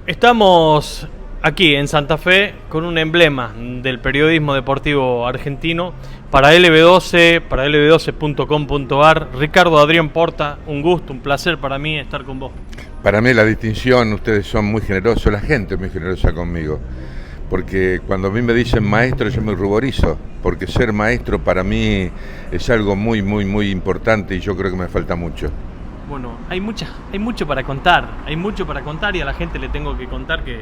Estamos aquí en Santa Fe con un emblema del periodismo deportivo argentino para LB12, para lb12.com.ar. Ricardo Adrián Porta, un gusto, un placer para mí estar con vos. Para mí la distinción, ustedes son muy generosos, la gente es muy generosa conmigo, porque cuando a mí me dicen maestro yo me ruborizo, porque ser maestro para mí es algo muy importante y yo creo que me falta mucho. Bueno, hay mucho para contar y a la gente le tengo que contar que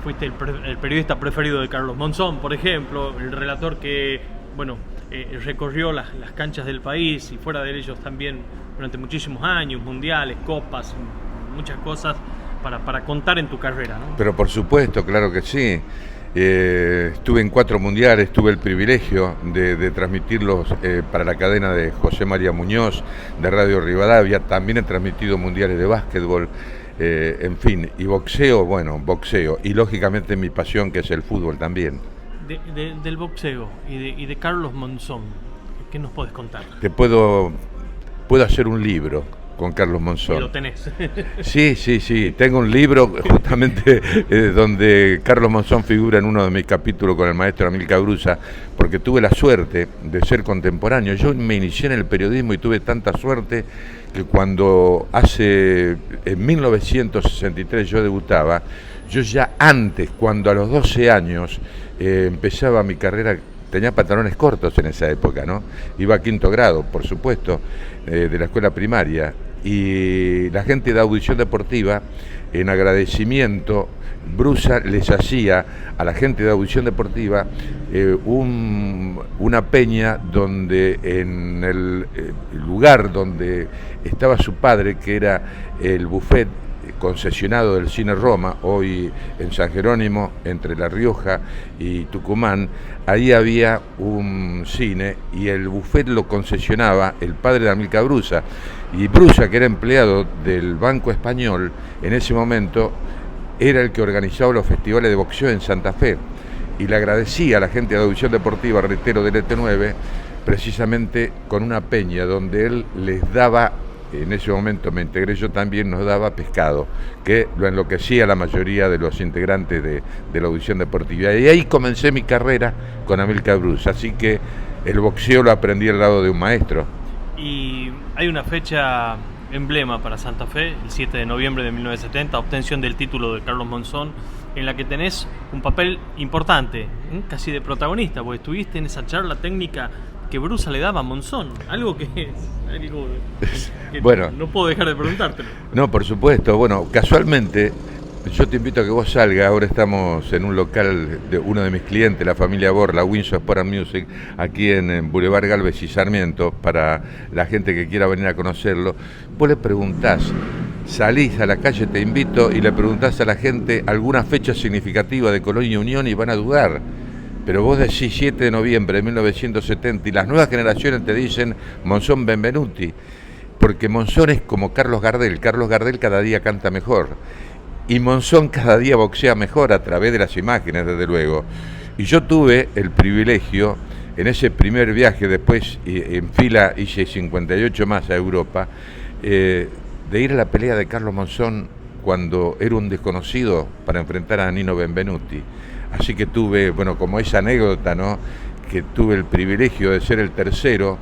fuiste el periodista preferido de Carlos Monzón, por ejemplo, el relator que, recorrió las canchas del país y fuera de ellos también durante muchísimos años, mundiales, copas, muchas cosas para contar en tu carrera, ¿no? Pero por supuesto, claro que sí. Estuve en 4 mundiales, tuve el privilegio de transmitirlos para la cadena de José María Muñoz, de Radio Rivadavia. También he transmitido mundiales de básquetbol, en fin, y boxeo, boxeo, y lógicamente mi pasión que es el fútbol también. Del boxeo y de Carlos Monzón, ¿qué nos podés contar? Puedo hacer un libro con Carlos Monzón. Y lo tenés. Sí. Tengo un libro justamente donde Carlos Monzón figura en uno de mis capítulos con el maestro Amílcar Brusa, porque tuve la suerte de ser contemporáneo. Yo me inicié en el periodismo y tuve tanta suerte que cuando en 1963 yo debutaba, yo ya antes, cuando a los 12 años empezaba mi carrera. Tenía pantalones cortos en esa época, ¿no? Iba a 5º grado, por supuesto, de la escuela primaria. Y la gente de Audición Deportiva, en agradecimiento, Brusa les hacía a la gente de Audición Deportiva una peña donde en el lugar donde estaba su padre, que era el buffet concesionado del Cine Roma, hoy en San Jerónimo, entre La Rioja y Tucumán, ahí había un cine y el buffet lo concesionaba el padre de Amílcar Brusa. Y Brusa, que era empleado del Banco Español, en ese momento era el que organizaba los festivales de boxeo en Santa Fe. Y le agradecía a la gente de Audición Deportiva, reitero, del ET9, precisamente con una peña donde él les daba. En ese momento me integré yo también, nos daba pescado, que lo enloquecía la mayoría de los integrantes de la Audición Deportiva. Y ahí comencé mi carrera con Amílcar Brusa, así que el boxeo lo aprendí al lado de un maestro. Y hay una fecha emblema para Santa Fe, el 7 de noviembre de 1970, obtención del título de Carlos Monzón, en la que tenés un papel importante, casi de protagonista, porque estuviste en esa charla técnica que Brusa le daba a Monzón, algo que bueno, no puedo dejar de preguntártelo. No, por supuesto. Bueno, casualmente, yo te invito a que vos salgas. Ahora estamos en un local de uno de mis clientes, la familia Borla, Windsor Sport and Music, aquí en Boulevard Galvez y Sarmiento, para la gente que quiera venir a conocerlo. Vos le preguntás, salís a la calle, te invito, y le preguntás a la gente alguna fecha significativa de Colonia Unión y van a dudar. Pero vos decís 7 de noviembre de 1970 y las nuevas generaciones te dicen Monzón Benvenuti, porque Monzón es como Carlos Gardel cada día canta mejor, y Monzón cada día boxea mejor a través de las imágenes, desde luego. Y yo tuve el privilegio, en ese primer viaje, después en fila hice 58 más a Europa, de ir a la pelea de Carlos Monzón cuando era un desconocido para enfrentar a Nino Benvenuti. Así que tuve, como esa anécdota, ¿no? Que tuve el privilegio de ser el tercero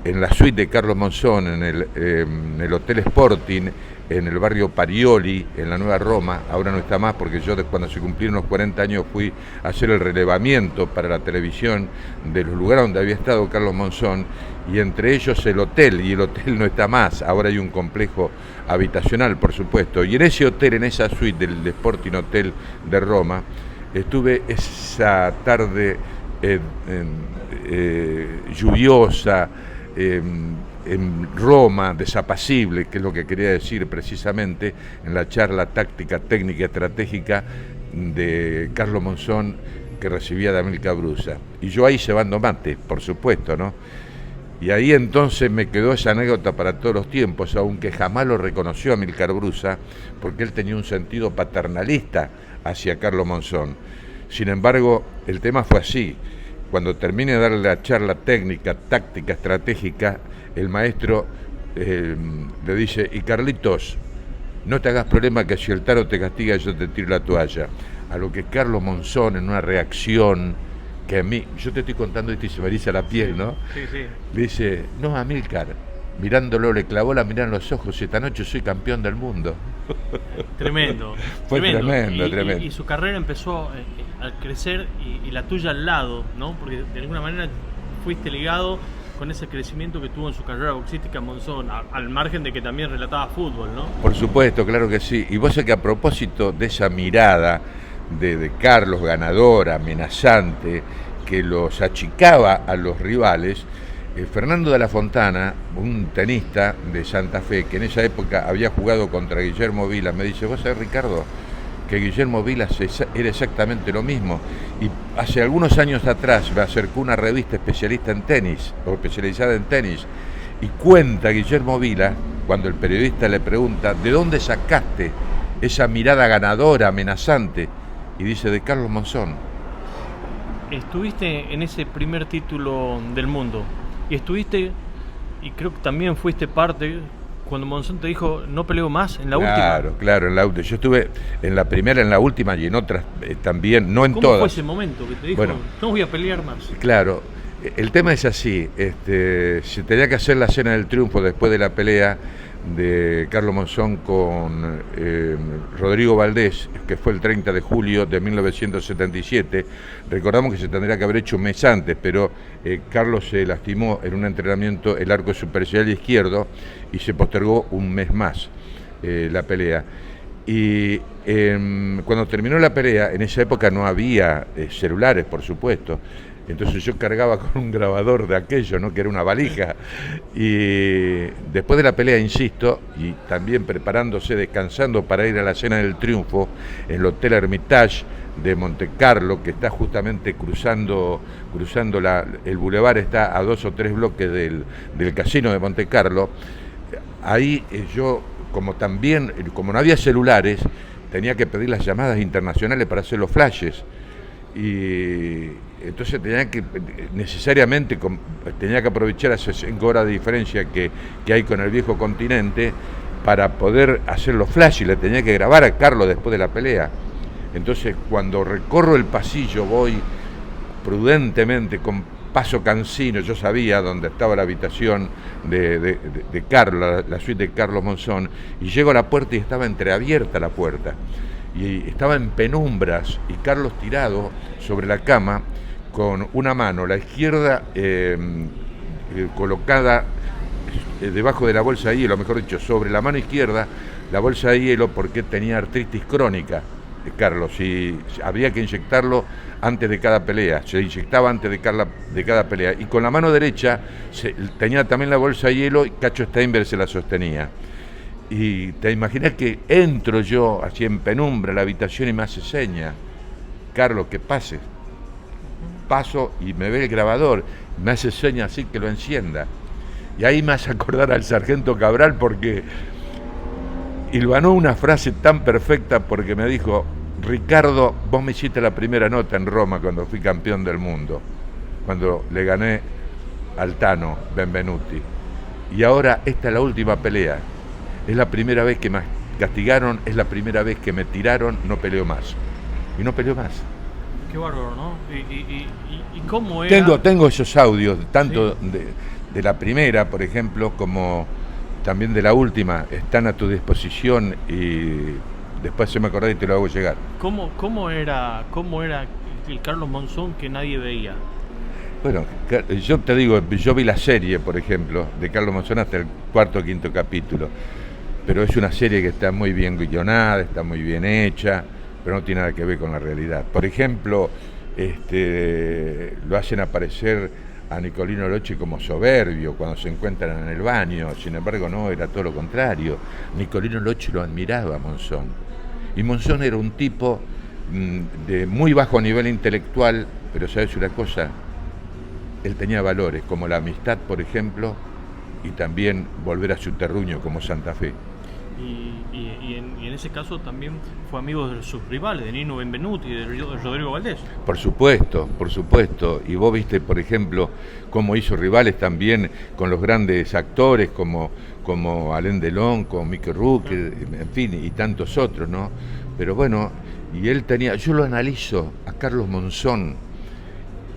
en la suite de Carlos Monzón, en el Hotel Sporting, en el barrio Parioli, en la Nueva Roma. Ahora no está más porque yo cuando se cumplieron los 40 años fui a hacer el relevamiento para la televisión de los lugares donde había estado Carlos Monzón, y entre ellos el hotel, y el hotel no está más, ahora hay un complejo habitacional, por supuesto. Y en ese hotel, en esa suite del Sporting Hotel de Roma, estuve esa tarde lluviosa, en Roma, desapacible, que es lo que quería decir precisamente en la charla táctica, técnica, estratégica de Carlos Monzón, que recibía de Amílcar Brusa. Y yo ahí cebando mate, por supuesto, ¿no? Y ahí entonces me quedó esa anécdota para todos los tiempos, aunque jamás lo reconoció Amílcar Brusa, porque él tenía un sentido paternalista hacia Carlos Monzón. Sin embargo, el tema fue así. Cuando termine de dar la charla técnica, táctica, estratégica, el maestro le dice, y Carlitos, no te hagas problema que si el Tano te castiga yo te tiro la toalla. A lo que Carlos Monzón, en una reacción que a mí, yo te estoy contando esto y se me eriza la piel, ¿no? Sí, sí. Le dice, no, Amílcar, mirándolo, le clavó la mirada en los ojos, esta noche soy campeón del mundo. Tremendo. Fue tremendo. Y su carrera empezó a crecer y la tuya al lado, ¿no? Porque de alguna manera fuiste ligado con ese crecimiento que tuvo en su carrera boxística Monzón, al margen de que también relataba fútbol, ¿no? Por supuesto, claro que sí. Y vos sabés que a propósito de esa mirada de Carlos ganadora, amenazante, que los achicaba a los rivales, Fernando de la Fontana, un tenista de Santa Fe, que en esa época había jugado contra Guillermo Vilas, me dice, vos sabés, Ricardo, que Guillermo Vilas era exactamente lo mismo. Y hace algunos años atrás me acercó una revista especialista en tenis, o especializada en tenis, y cuenta Guillermo Vilas, cuando el periodista le pregunta, ¿de dónde sacaste esa mirada ganadora, amenazante? Y dice, de Carlos Monzón. Estuviste en ese primer título del mundo, y estuviste, y creo que también fuiste parte, cuando Monzón te dijo, no peleo más, en la última. Claro, en la última. Yo estuve en la primera, en la última y en otras también, no en todas. ¿Cómo fue ese momento que te dijo, bueno, no voy a pelear más? Claro, el tema es así, se tenía que hacer la cena del triunfo después de la pelea de Carlos Monzón con Rodrigo Valdés, que fue el 30 de julio de 1977. Recordamos que se tendría que haber hecho un mes antes, pero Carlos se lastimó en un entrenamiento el arco superciliar izquierdo y se postergó un mes más la pelea. Y cuando terminó la pelea, en esa época no había celulares, por supuesto. Entonces yo cargaba con un grabador de aquello, ¿no? Que era una valija. Y después de la pelea, insisto, y también preparándose, descansando para ir a la cena del triunfo en el Hotel Hermitage de Montecarlo, que está justamente cruzando el bulevar, está a 2 o 3 bloques del casino de Montecarlo. Ahí yo, como no había celulares, tenía que pedir las llamadas internacionales para hacer los flashes. Y entonces necesariamente tenía que aprovechar esas 5 horas de diferencia que hay con el viejo continente para poder hacer los flash, y le tenía que grabar a Carlos después de la pelea. Entonces cuando recorro el pasillo voy prudentemente, con paso cansino, yo sabía dónde estaba la habitación de Carlos, la suite de Carlos Monzón, y llego a la puerta y estaba entreabierta la puerta. Y estaba en penumbras y Carlos tirado sobre la cama con una mano, la izquierda colocada debajo de la bolsa de hielo, mejor dicho, sobre la mano izquierda la bolsa de hielo, porque tenía artritis crónica, Carlos, y habría que inyectarlo antes de cada pelea, se inyectaba antes de cada pelea, y con la mano derecha tenía también la bolsa de hielo y Cacho Steinberg se la sostenía. Y te imaginas que entro yo así en penumbra a la habitación y me hace seña, Carlos, que pases. Paso y me ve el grabador, me hace seña así que lo encienda. Y ahí me hace acordar al sargento Cabral, porque hilvanó una frase tan perfecta, porque me dijo, Ricardo, vos me hiciste la primera nota en Roma cuando fui campeón del mundo, cuando le gané al Tano Benvenuti. Y ahora esta es la última pelea. Es la primera vez que me castigaron, es la primera vez que me tiraron, no peleo más. Y no peleo más. Qué bárbaro, ¿no? ¿Y cómo era? Tengo esos audios, tanto ¿sí? de la primera, por ejemplo, como también de la última, están a tu disposición y después se me acordé y te lo hago llegar. ¿Cómo era el Carlos Monzón que nadie veía? Bueno, yo te digo, yo vi la serie, por ejemplo, de Carlos Monzón hasta el 4º o 5º capítulo. Pero es una serie que está muy bien guionada, está muy bien hecha, pero no tiene nada que ver con la realidad. Por ejemplo, lo hacen aparecer a Nicolino Locci como soberbio cuando se encuentran en el baño. Sin embargo, no, era todo lo contrario. Nicolino Locci lo admiraba a Monzón. Y Monzón era un tipo de muy bajo nivel intelectual, pero ¿sabes una cosa? Él tenía valores como la amistad, por ejemplo, y también volver a su terruño como Santa Fe. y en ese caso también fue amigo de sus rivales, de Nino Benvenuti y de Rodrigo Valdés. Por supuesto. Y vos viste, por ejemplo, cómo hizo rivales también con los grandes actores como Alain Delon, como Mickey Rourke, en fin, y tantos otros, ¿no? Pero bueno, y él tenía, yo lo analizo a Carlos Monzón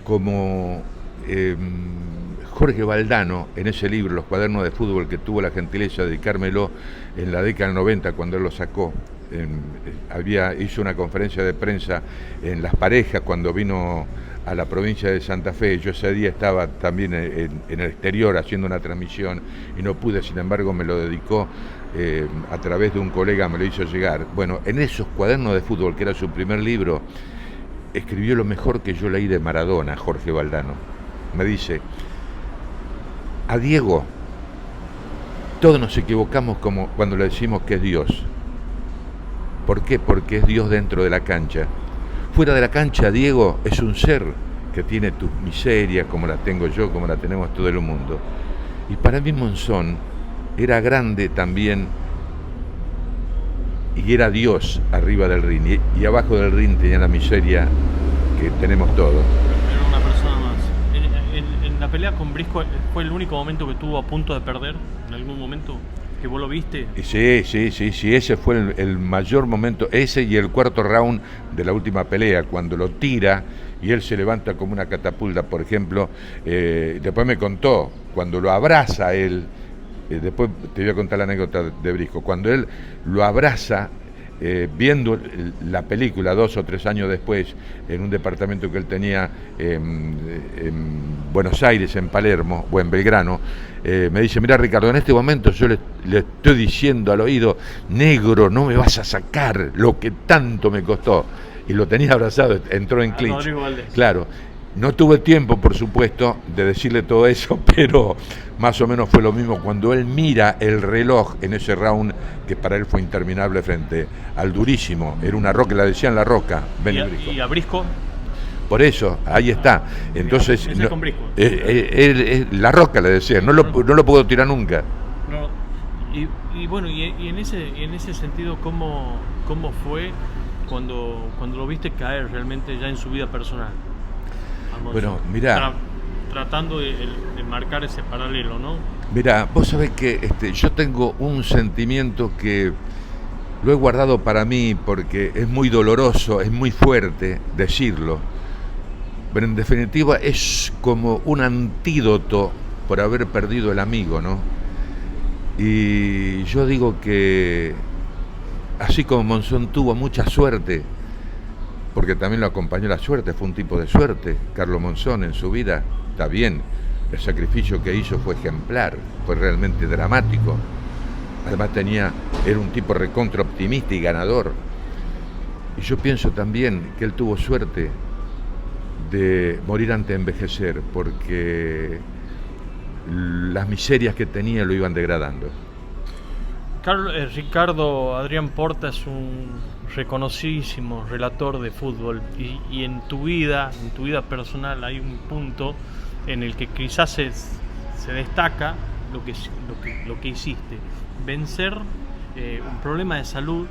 como Jorge Valdano en ese libro, Los cuadernos de fútbol, que tuvo la gentileza de dedicármelo en la década del 90 cuando él lo sacó. Hizo una conferencia de prensa en Las Parejas cuando vino a la provincia de Santa Fe. Yo ese día estaba también en el exterior haciendo una transmisión y no pude, sin embargo me lo dedicó a través de un colega, me lo hizo llegar. Bueno, en esos cuadernos de fútbol, que era su primer libro, escribió lo mejor que yo leí de Maradona, Jorge Valdano. Me dice: a Diego todos nos equivocamos como cuando le decimos que es Dios. ¿Por qué? Porque es Dios dentro de la cancha. Fuera de la cancha, Diego es un ser que tiene tus miserias, como la tengo yo, como la tenemos todo el mundo. Y para mí Monzón era grande también, y era Dios arriba del ring, y abajo del ring tenía la miseria que tenemos todos. Era una persona más. En la pelea con Brisco, ¿fue el único momento que estuvo a punto de perder? ¿En algún momento que vos lo viste? Sí, ese fue el mayor momento, ese y el cuarto round de la última pelea, cuando lo tira y él se levanta como una catapulta, por ejemplo. Después me contó, cuando lo abraza él, después te voy a contar la anécdota de Brisco, cuando él lo abraza, viendo la película 2 o 3 años después, en un departamento que él tenía en Buenos Aires, en Palermo o en Belgrano, me dice: mira, Ricardo, en este momento yo le estoy diciendo al oído: negro, no me vas a sacar lo que tanto me costó. Y lo tenía abrazado, entró en clinch. Claro. No tuve tiempo, por supuesto, de decirle todo eso, pero más o menos fue lo mismo cuando él mira el reloj en ese round, que para él fue interminable frente al durísimo. Era una roca, la decían la roca. ¿Y a Brisco? Por eso, ahí está. Entonces, con Brisco. La roca le decían, no lo puedo tirar nunca. No. Y bueno, y en ese sentido, ¿cómo fue cuando lo viste caer realmente ya en su vida personal? Bueno, mirá, tratando de marcar ese paralelo, ¿no? Mirá, vos sabés que yo tengo un sentimiento que lo he guardado para mí porque es muy doloroso, es muy fuerte decirlo, pero en definitiva es como un antídoto por haber perdido el amigo, ¿no? Y yo digo que así como Monzón tuvo mucha suerte, porque también lo acompañó la suerte, fue un tipo de suerte, Carlos Monzón en su vida, está bien, el sacrificio que hizo fue ejemplar, fue realmente dramático, además era un tipo recontra optimista y ganador, y yo pienso también que él tuvo suerte de morir antes de envejecer, porque las miserias que tenía lo iban degradando. Ricardo Adrián Porta es un reconocidísimo relator de fútbol y en tu vida personal hay un punto en el que quizás se destaca lo que hiciste, vencer un problema de salud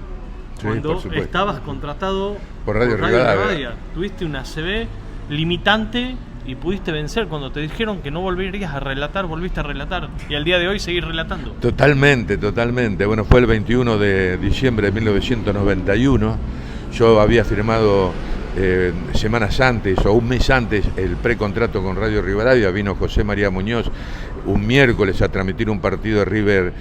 cuando estabas contratado por Radio Rivadavia. Tuviste una ACV limitante y pudiste vencer. Cuando te dijeron que no volverías a relatar, volviste a relatar, y al día de hoy seguís relatando. Totalmente. Bueno, fue el 21 de diciembre de 1991. Yo había firmado semanas antes o un mes antes el precontrato con Radio Rivadavia. Vino José María Muñoz un miércoles a transmitir un partido de River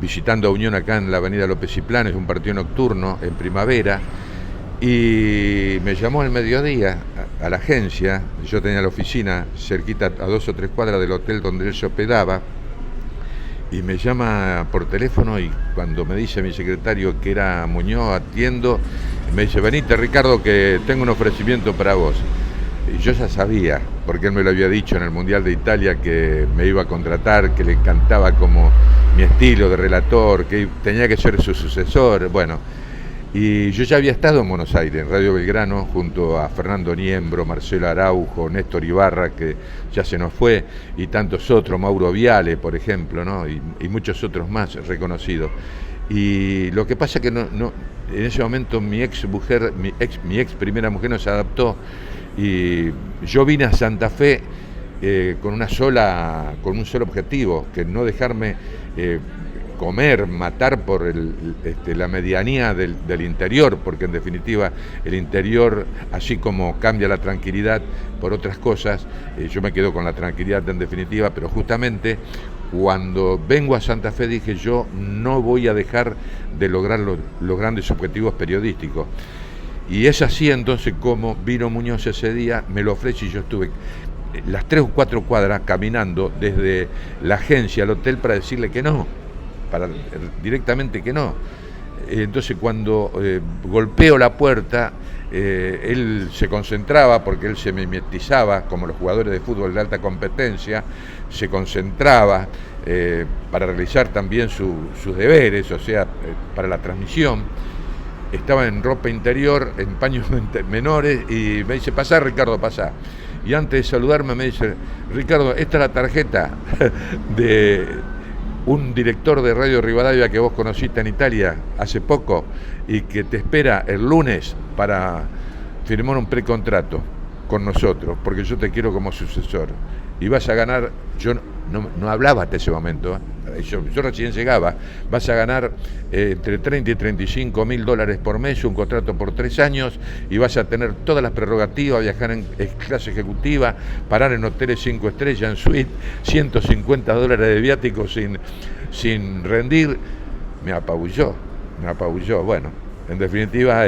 visitando a Unión acá en la avenida López y Planes, un partido nocturno en primavera. Y me llamó al mediodía a la agencia. Yo tenía la oficina cerquita, a 2 o 3 cuadras del hotel donde él se hospedaba, y me llama por teléfono, y cuando me dice mi secretario que era Muñoz, atiendo, me dice: venite, Ricardo, que tengo un ofrecimiento para vos. Y yo ya sabía, porque él me lo había dicho en el Mundial de Italia, que me iba a contratar, que le encantaba como mi estilo de relator, que tenía que ser su sucesor. Bueno, y yo ya había estado en Buenos Aires, en Radio Belgrano, junto a Fernando Niembro, Marcelo Araujo, Néstor Ibarra, que ya se nos fue, y tantos otros, Mauro Viale, por ejemplo, ¿no? y muchos otros más reconocidos. Y lo que pasa es que en ese momento mi ex primera mujer no se adaptó, y yo vine a Santa Fe con un solo objetivo, que no dejarme comer, matar por la medianía del interior, porque en definitiva el interior, así como cambia la tranquilidad por otras cosas, yo me quedo con la tranquilidad en definitiva, pero justamente cuando vengo a Santa Fe dije, yo no voy a dejar de lograr los grandes objetivos periodísticos. Y es así entonces como vino Muñoz ese día, me lo ofrece, y yo estuve las 3 o 4 cuadras caminando desde la agencia al hotel para decirle que no, directamente que no. Entonces cuando golpeo la puerta, él se concentraba, porque él se mimetizaba como los jugadores de fútbol de alta competencia, se concentraba para realizar también sus deberes, o sea, para la transmisión. Estaba en ropa interior, en paños menores, y me dice, pasá, Ricardo, pasá. Y antes de saludarme me dice, Ricardo, esta es la tarjeta de un director de Radio Rivadavia que vos conociste en Italia hace poco y que te espera el lunes para firmar un precontrato con nosotros, porque yo te quiero como sucesor. Y vas a ganar, yo no hablaba hasta ese momento, yo recién llegaba, vas a ganar entre 30 y 35 mil dólares por mes, un contrato por 3 años, y vas a tener todas las prerrogativas, viajar en clase ejecutiva, parar en hoteles 5 estrellas, en suite, 150 dólares de viático sin rendir. Me apabulló. Bueno, en definitiva,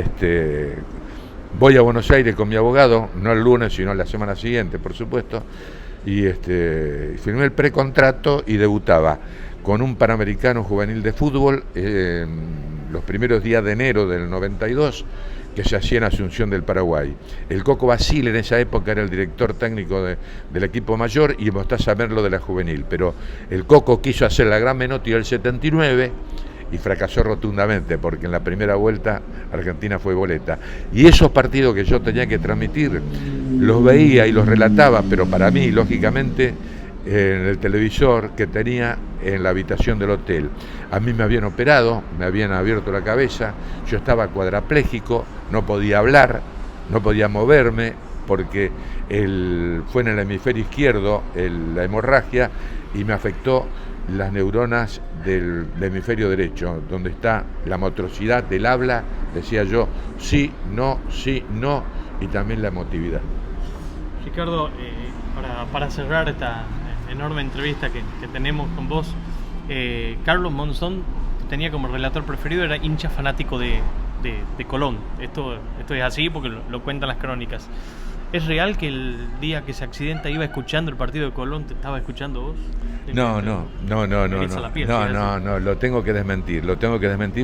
voy a Buenos Aires con mi abogado, no el lunes, sino la semana siguiente, por supuesto, y firmé el precontrato y debutaba con un Panamericano juvenil de fútbol los primeros días de enero del 92, que se hacía en Asunción del Paraguay. El Coco Basile en esa época era el director técnico del equipo mayor, y Mostaza Merlo de la juvenil, pero el Coco quiso hacer la gran Menotti del 79 y fracasó rotundamente, porque en la primera vuelta Argentina fue boleta. Y esos partidos que yo tenía que transmitir los veía y los relataba, pero para mí, lógicamente, en el televisor que tenía en la habitación del hotel. A mí me habían operado, me habían abierto la cabeza, yo estaba cuadraplégico, no podía hablar, no podía moverme, porque fue en el hemisferio izquierdo la hemorragia, y me afectó las neuronas del hemisferio derecho, donde está la motricidad del habla, decía yo, sí, no, y también la emotividad. Ricardo, para cerrar esta enorme entrevista que tenemos con vos, Carlos Monzón tenía como relator preferido, era hincha fanático de Colón. Esto es así porque lo cuentan las crónicas. ¿Es real que el día que se accidenta iba escuchando el partido de Colón, te estaba escuchando vos? No, lo tengo que desmentir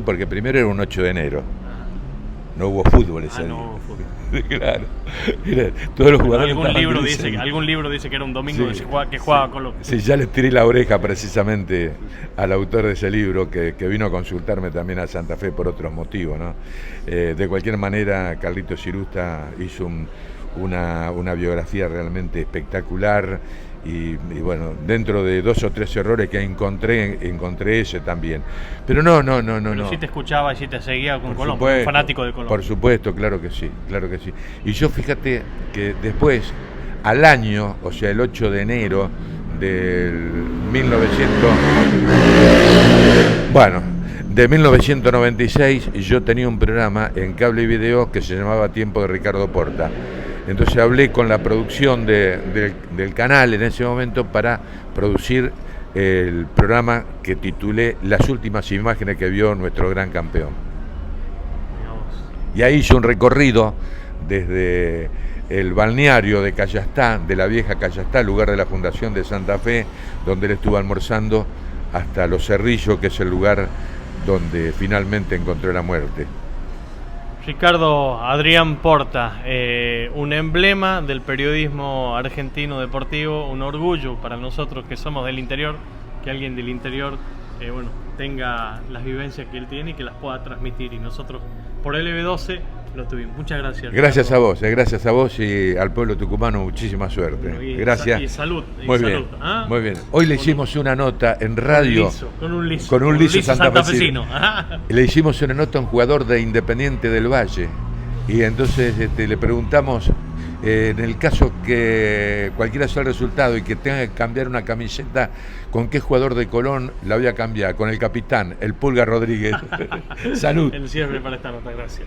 porque primero era un 8 de enero. No hubo fútbol ese día. No hubo fútbol. Claro. Todos los jugadores. Algún libro dice que era un domingo, sí, que jugaba Colón. Sí, ya le tiré la oreja precisamente al autor de ese libro, que vino a consultarme también a Santa Fe por otros motivos, ¿no? De cualquier manera, Carlitos Cirusta hizo una biografía realmente espectacular. Y bueno, dentro de 2 o 3 errores que encontré ese también. Pero no. Pero sí te escuchaba y sí te seguía con Colón, un fanático de Colón. Por supuesto, claro que sí. Y yo, fíjate que después, al año, o sea, el 8 de enero de 1996, yo tenía un programa en Cable y Video que se llamaba Tiempo de Ricardo Porta. Entonces hablé con la producción del canal en ese momento para producir el programa que titulé Las últimas imágenes que vio nuestro gran campeón. Y ahí hice un recorrido desde el balneario de Callastá, de la vieja Callastá, lugar de la fundación de Santa Fe, donde él estuvo almorzando, hasta Los Cerrillos, que es el lugar donde finalmente encontró la muerte. Ricardo Adrián Porta, un emblema del periodismo argentino deportivo, un orgullo para nosotros que somos del interior, que alguien del interior tenga las vivencias que él tiene y que las pueda transmitir. Y nosotros, por LB12, lo tuvimos. Muchas gracias. Gracias a vos y al pueblo tucumano, muchísima suerte. Bueno, gracias. Y salud. Muy bien, ¿Ah? muy bien. Hoy le hicimos una nota en radio. Con un liso santafesino. Le hicimos una nota a un jugador de Independiente del Valle. Y entonces le preguntamos, en el caso que cualquiera sea el resultado y que tenga que cambiar una camiseta, ¿con qué jugador de Colón la voy a cambiar? Con el capitán, el Pulga Rodríguez. Salud. El cierre para esta nota, gracias.